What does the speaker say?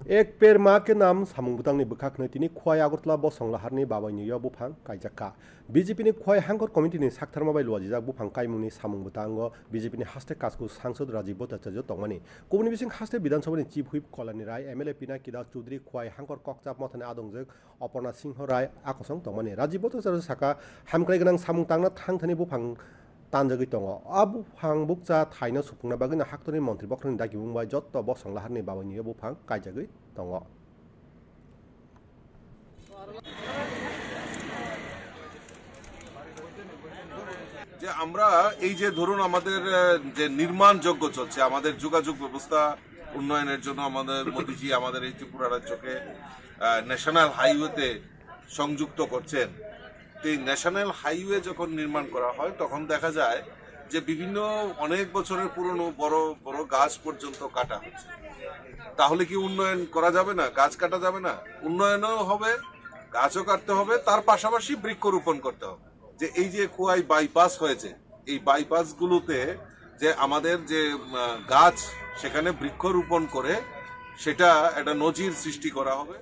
एक पेर मा के नाम सामुंगबुतांनि बुखाखनो तिनि खुवाय आगरतला बसंलाहारनि बाबायनि यो बुफां कायजाका बीजेपीनि खुवाय हांकर कमिटिनि साखथारमा बायलुआ जिजाक बुफां कायमुंनि सामुंगबुतांगो बीजेपीनि हास्ते कासकु सांसद राजीव भट्टाचार्य तंमानि कुबुनि बिसिं हास्ते विधानसभानि चीफ हुइप कल्याणी राय एमएलए पिनाकिदा चौधरी खुवाय हांकर ककचाप मथाने आदंजक अपर्णा सिंह राय आकसं तंमानि राजीव भट्टाचार्य साका हामक्राय गोनां सामुंगतांना थांथानि बुफां तानजगै दङ आबु फां बुकजा थाइनो सुफुंना बागैना हाक्टरनि मन्त्रि बख्रनि दागि बुंबाय जत्त बसंलाहारनि बाबायनि बुफां कायजागै दङ যে আমরা এই যে ধরুন আমাদের যে নির্মাণযোগ্য চলছে আমাদের যোগাযোগ ব্যবস্থা উন্নয়নের জন্য আমাদের মোদিজি আমাদের এই ত্রিপুরা রাজ্যকে ন্যাশনাল হাইওয়েতে সংযুক্ত করছেন। এই ন্যাশনাল হাইওয়ে যখন নির্মাণ করা হয় তখন দেখা যায় যে বিভিন্ন অনেক বছরের পুরনো বড় বড় গাছ পর্যন্ত কাটা হচ্ছে। তাহলে কি উন্নয়ন করা যাবে না? গাছ কাটা যাবে না? উন্নয়নও হবে, গাছও কাটতে হবে, তার পাশাপাশি বৃক্ষরোপণ করতে হবে। যে এই যে খোয়াই বাইপাস হয়েছে এই বাইপাসগুলোতে যে আমাদের যে গাছ সেখানে বৃক্ষরোপণ করে সেটা একটা নজির সৃষ্টি করা হবে।